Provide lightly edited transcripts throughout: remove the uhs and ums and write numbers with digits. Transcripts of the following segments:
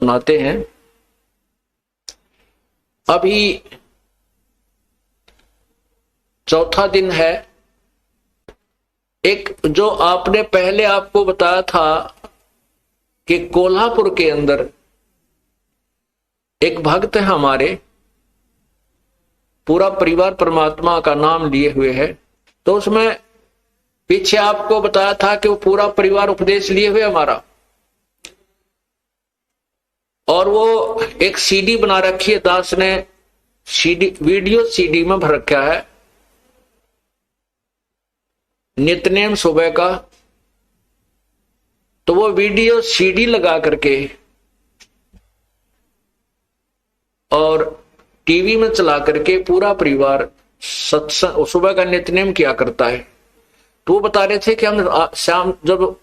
सुनाते हैं। अभी चौथा दिन है। एक जो आपने पहले आपको बताया था कि कोल्हापुर के अंदर एक भक्त है हमारे, पूरा परिवार परमात्मा का नाम लिए हुए है। तो उसमें पीछे आपको बताया था कि वो पूरा परिवार उपदेश लिए हुए हमारा, और वो एक सीडी बना रखी है, दास ने सीडी वीडियो सीडी में भर रखा है, नित्यनेम सुबह का। तो वो वीडियो सीडी लगा करके और टीवी में चला करके पूरा परिवार सत्संग सुबह का नित्यनेम किया करता है। तो वो बता रहे थे कि हम शाम जब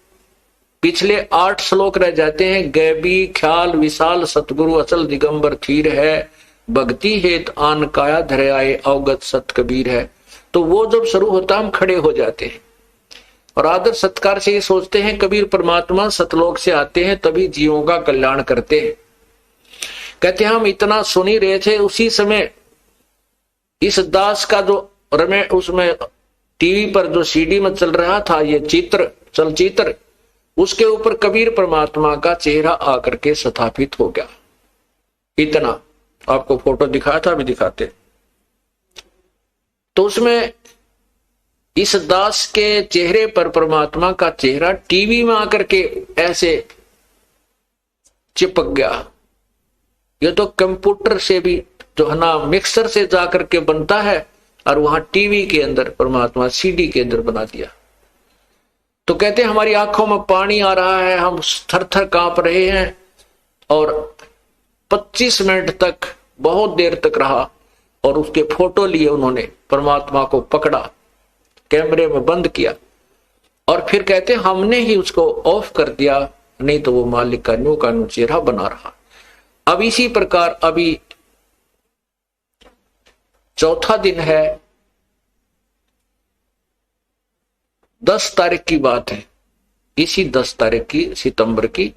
पिछले 8 श्लोक रह जाते हैं, गैबी ख्याल विशाल सतगुरु अचल दिगंबर थीर है, भक्ति हेत आन काया धरे आए अवगत सत कबीर है। तो वो जब शुरू होता हम खड़े हो जाते हैं और आदर सत्कार से ये सोचते हैं कबीर परमात्मा सतलोक से आते हैं तभी जीवों का कल्याण करते हैं। कहते हैं हम इतना सुन ही रहे थे, उसी समय इस दास का जो उसमें टीवी पर जो सीडी में चल रहा था ये चलचित्र, उसके ऊपर कबीर परमात्मा का चेहरा आकर के स्थापित हो गया। इतना आपको फोटो दिखाया था, अभी दिखाते। तो उसमें इस दास के चेहरे पर परमात्मा का चेहरा टीवी में आकर के ऐसे चिपक गया। ये तो कंप्यूटर से भी जो है ना मिक्सर से जाकर के बनता है, और वहां टीवी के अंदर परमात्मा सीडी के अंदर बना दिया। तो कहते हैं हमारी आंखों में पानी आ रहा है, हम थर थर कांप रहे हैं। और 25 मिनट तक बहुत देर तक रहा और उसके फोटो लिए उन्होंने, परमात्मा को पकड़ा, कैमरे में बंद किया और फिर कहते हमने ही उसको ऑफ कर दिया, नहीं तो वो मालिक का न्यू का न्यू चेहरा बना रहा। अब इसी प्रकार अभी चौथा दिन है, 10 तारीख की बात है, इसी 10 तारीख की सितंबर की।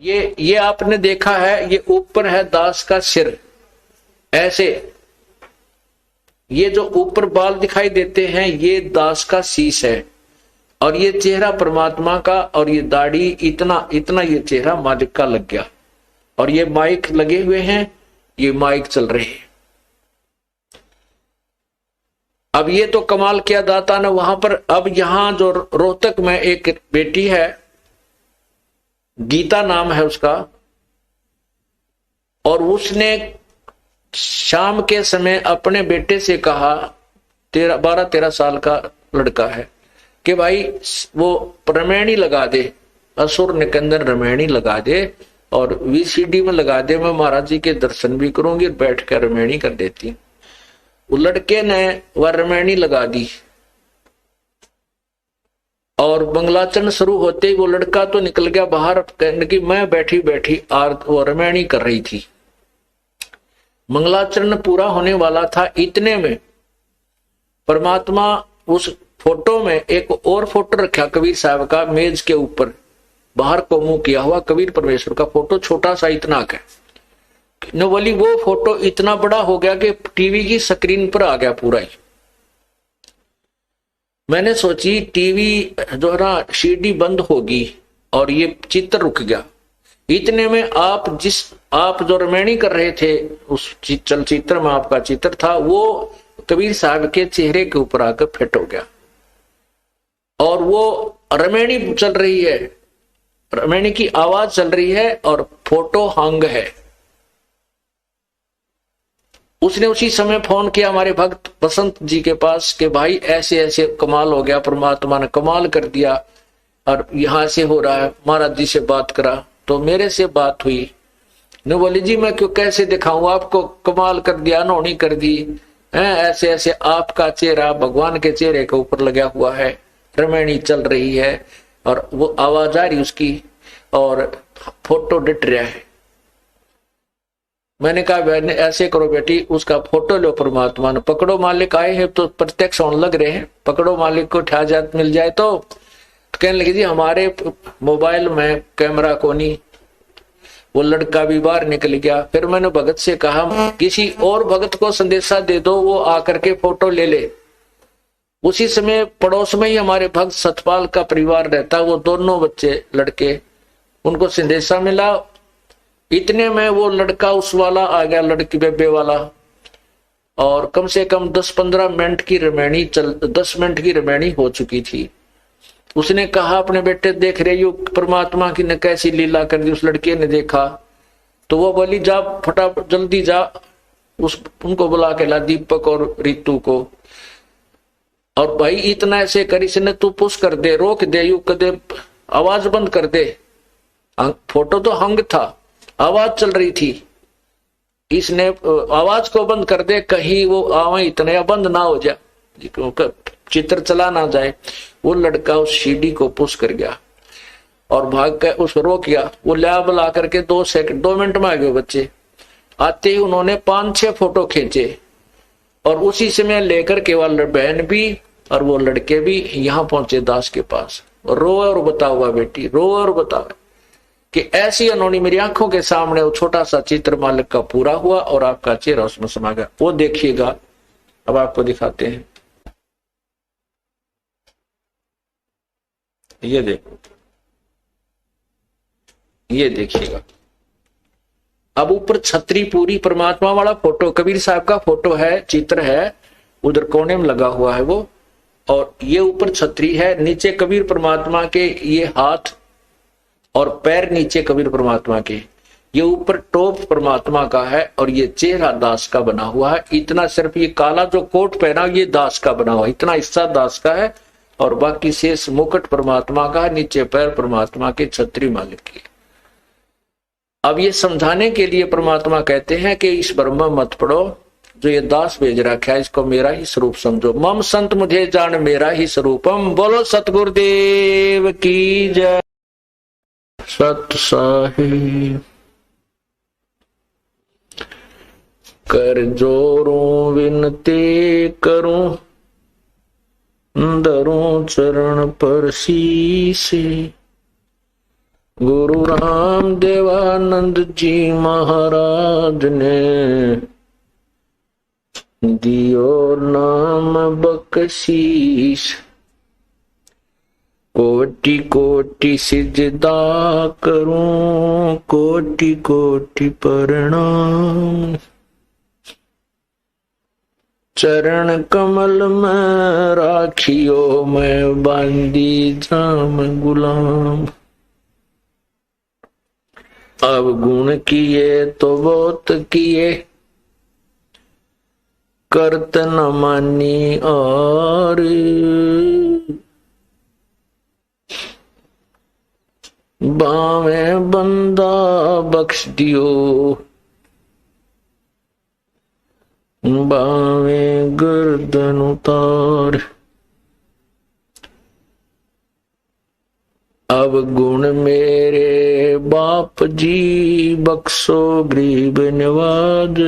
ये आपने देखा है, ये ऊपर है दास का सिर ऐसे, ये जो ऊपर बाल दिखाई देते हैं ये दास का शीश है, और ये चेहरा परमात्मा का, और ये दाढ़ी इतना इतना ये चेहरा मालिक का लग गया। और ये माइक लगे हुए हैं, ये माइक चल रहे हैं। अब ये तो कमाल किया दाता ने वहां पर। अब यहां जो रोहतक में एक बेटी है, गीता नाम है उसका, और उसने शाम के समय अपने बेटे से कहा, 12-13 साल का लड़का है, कि भाई वो रमैनी लगा दे, असुर निकंदन रमैनी लगा दे और वीसीडी में लगा दे, मैं महाराज जी के दर्शन भी करूंगी और बैठ कर रमैनी कर देती। वो लड़के ने वह रमैनी लगा दी और मंगलाचरण शुरू होते ही वो लड़का तो निकल गया बाहर, कहने की मैं बैठी बैठी वो रमैनी कर रही थी। मंगलाचरण पूरा होने वाला था, इतने में परमात्मा उस फोटो में एक और फोटो रखा कबीर साहब का मेज के ऊपर, बाहर को मुंह किया हुआ कबीर परमेश्वर का फोटो, छोटा सा इतना का न बोली। वो फोटो इतना बड़ा हो गया कि टीवी की स्क्रीन पर आ गया पूरा ही। मैंने सोची टीवी जो है ना सीडी बंद होगी और ये चित्र रुक गया। इतने में आप जो रमैनी कर रहे थे उस चलचित्र में आपका चित्र था, वो कबीर साहब के चेहरे के ऊपर आकर फिट हो गया और वो रमैनी चल रही है, रमैनी की आवाज चल रही है और फोटो हंग है। उसने उसी समय फोन किया हमारे भक्त बसंत जी के पास कि भाई ऐसे ऐसे कमाल हो गया, परमात्मा ने कमाल कर दिया और यहां से हो रहा है, महाराज जी से बात करा। तो मेरे से बात हुई, ने बोली जी मैं क्यों कैसे दिखाऊं आपको, कमाल कर दिया, अनहोनी कर दी है, ऐसे ऐसे आपका चेहरा भगवान के चेहरे के ऊपर लगा हुआ है, रमैनी चल रही है और वो आवाज आ रही उसकी और फोटो डिट रहा है। मैंने कहा बहन ऐसे करो बेटी, उसका फोटो लो, परमात्मा ने पकड़ो, मालिक आए हैं तो प्रत्यक्ष होने लग रहे हैं, पकड़ो मालिक को, ठा जात मिल जाए तो कहने लगी जी हमारे मोबाइल में कैमरा को नहीं। वो लड़का भी बाहर निकल गया। फिर मैंने भगत से कहा किसी और भगत को संदेशा दे दो, वो आकर के फोटो ले ले। उसी समय पड़ोस में ही हमारे भक्त सतपाल का परिवार रहता, वो दोनों बच्चे लड़के, उनको संदेशा मिला। इतने में वो लड़का उस वाला आ गया, लड़की बेबे वाला, और कम से कम 10-15 मिनट की रमैनी 10 मिनट की रमैनी हो चुकी थी। उसने कहा अपने बेटे देख रहे हो परमात्मा की ने कैसी लीला कर दी। उस लड़के ने देखा तो वो बोली जा फटाफट जल्दी जा, उनको बुला के ला, दीपक और रितु को। और भाई इतना ऐसे कर, इसने तू पुश कर दे, रोक दे, यू कर दे, आवाज बंद कर दे। फोटो तो हंग था, आवाज चल रही थी, इसने आवाज को बंद कर दे, कहीं वो आवाज इतने बंद ना हो जाए, चित्र चला ना जाए। वो लड़का उस सीढ़ी को पुश कर गया और भाग कर उस रोक गया। वो ला बुला करके 2 मिनट में आ गए बच्चे। आते ही उन्होंने 5-6 फोटो खींचे और उसी समय लेकर के वाले बहन भी और वो लड़के भी यहाँ पहुंचे दास के पास। रो और बता हुआ बेटी, रो और बता कि ऐसी अनोनी मेरी आंखों के सामने वो छोटा सा चित्र मालिक का पूरा हुआ और आपका चेहरा उसमें समा गया। वो देखिएगा, अब आपको दिखाते हैं, ये देखो, ये देखिएगा। अब ऊपर छतरी पूरी परमात्मा वाला फोटो, कबीर साहब का फोटो है, चित्र है, उधर कोने में लगा हुआ है वो, और ये ऊपर छतरी है, नीचे कबीर परमात्मा के ये हाथ और पैर नीचे कबीर परमात्मा के, ये ऊपर टोप परमात्मा का है और ये चेहरा दास का बना हुआ है। इतना सिर्फ ये काला जो कोट पहना ये दास का बना हुआ है, इतना हिस्सा दास का है और बाकी शेष मुकुट परमात्मा का, नीचे पैर परमात्मा के, छतरी मालिक की। अब ये समझाने के लिए परमात्मा कहते हैं कि इस ब्रह्म मत पढ़ो, जो ये दास भेज रखा है इसको मेरा ही स्वरूप समझो। मम संत मुझे जान मेरा ही स्वरूपम। बोलो सतगुरुदेव की जय। सत साहिब कर जोरों विनती करूं, धरूं चरण पर शीसे। गुरु राम देवानंद जी महाराज ने दियो नाम बख्शीश। कोटि कोटि सिजदा करूं, कोटि कोटि प्रणाम। चरण कमल में राखियो मैं बांदी जाम गुलाम। अब गुण किए तो बहुत किए, करत न मानी और। बावे बंदा बख्श दियो, बावे गर्दन उतार। अब गुण मेरे बाप जी बख्शो गरीब नवाज।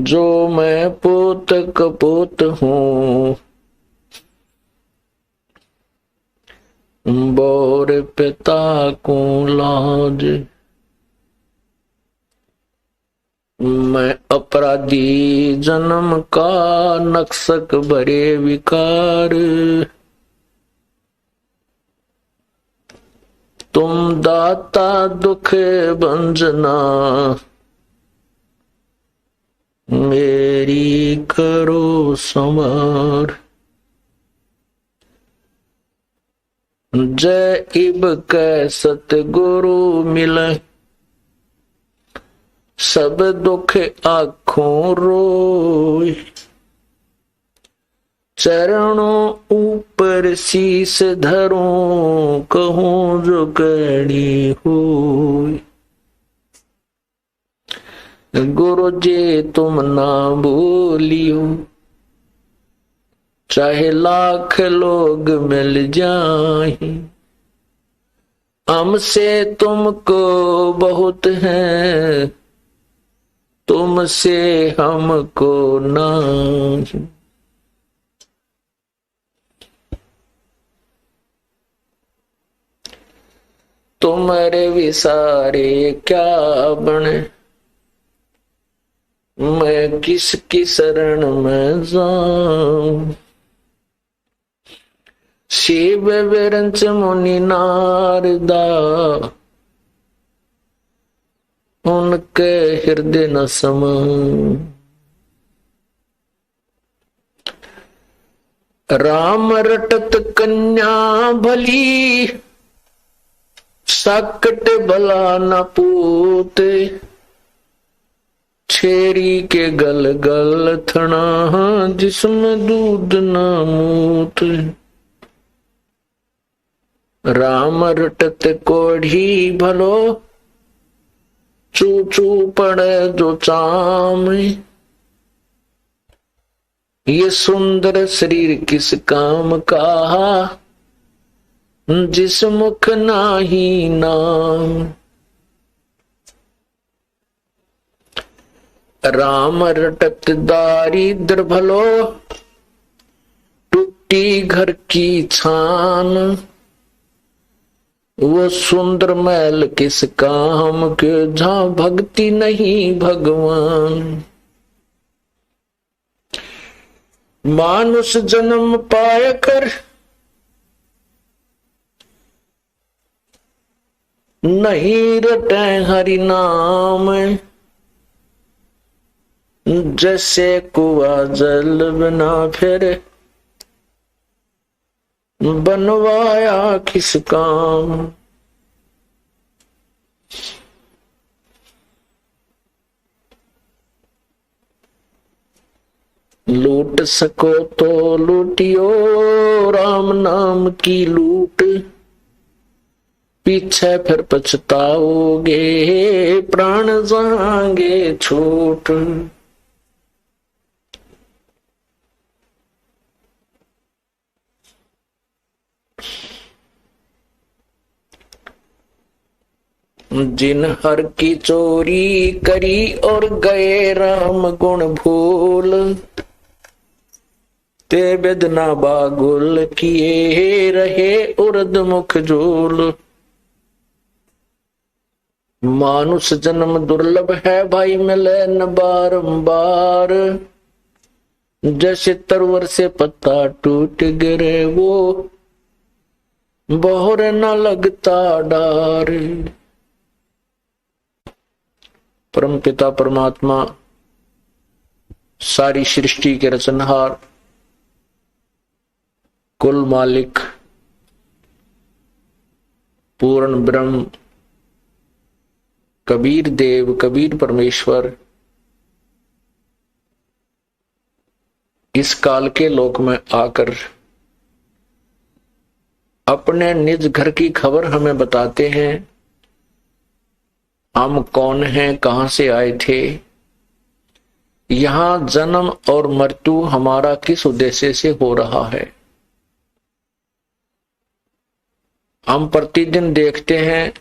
जो मैं पोत कपोत हूँ, बोर पिता को लाज। मैं अपराधी जन्म का नक्सक भरे विकार। तुम दाता दुख भंजना, मेरी करो संवार। जय इब कै सतगुरु मिले, सब दुख आँखों रोय। चरणों ऊपर शीस धरूं, कहूं जो कहनी होय। गुरु जी तुम ना भूलियो, चाहे लाख लोग मिल जाए। हमसे तुमको बहुत है, तुमसे हमको नहीं। तुम्हारे विसारे क्या बने, मैं किसकी शरण में जाऊं। शिव विरंच मुनि नारदा, उनके हृदय न समाऊं। राम रटत कन्या भली, साकट भला न पूत। छेरी के गल गल थना, जिसमें दूध न मूत। राम रटत कोढ़ी भलो, चू चू पड़े जो चाम। ये सुंदर शरीर किस काम का, जिस मुख नाही नाम। राम रटत दारिद्र भलो, टूटी घर की छान। वो सुंदर महल किस काम के, जहां भक्ति नहीं भगवान। मानुष जन्म पाय कर, नहीं रटे हरि नाम। जैसे कुआ जल बिना फिर, बनवाया किस काम। लूट सको तो लूटियो, राम नाम की लूट। पीछे फिर पछताओगे, प्राण जाएंगे छूट। जिन हर की चोरी करी, और गए राम गुण भूल। ते बेदना बागुल किए, रहे उर्द मुख झूल। मानुष जन्म दुर्लभ है भाई, मिले न बारंबार। जैसे तरवर से पत्ता टूट गिरे, वो बहुर न लगता डार। परम पिता परमात्मा, सारी सृष्टि के रचनहार, कुल मालिक, पूर्ण ब्रह्म, कबीर देव, कबीर परमेश्वर, इस काल के लोक में आकर अपने निज घर की खबर हमें बताते हैं। हम कौन हैं, कहां से आए थे, यहां जन्म और मृत्यु हमारा किस उद्देश्य से हो रहा है। हम प्रतिदिन देखते हैं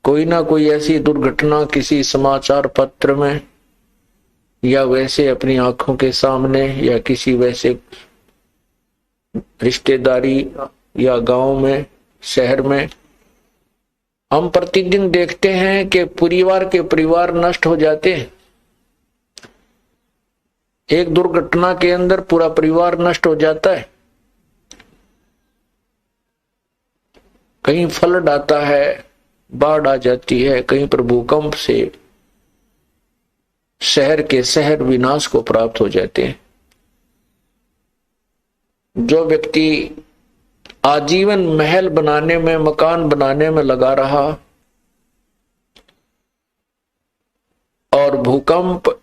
कोई ना कोई ऐसी दुर्घटना किसी समाचार पत्र में, या वैसे अपनी आंखों के सामने, या किसी वैसे रिश्तेदारी या गांव में, शहर में, हम प्रतिदिन देखते हैं कि परिवार नष्ट हो जाते हैं। एक दुर्घटना के अंदर पूरा परिवार नष्ट हो जाता है। कहीं फ्लड आता है, बाढ़ आ जाती है, कहीं पर भूकंप से शहर के शहर विनाश को प्राप्त हो जाते हैं। जो व्यक्ति आजीवन महल बनाने में, मकान बनाने में लगा रहा, और भूकंप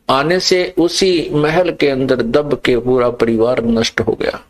आने से उसी महल के अंदर दब के पूरा परिवार नष्ट हो गया।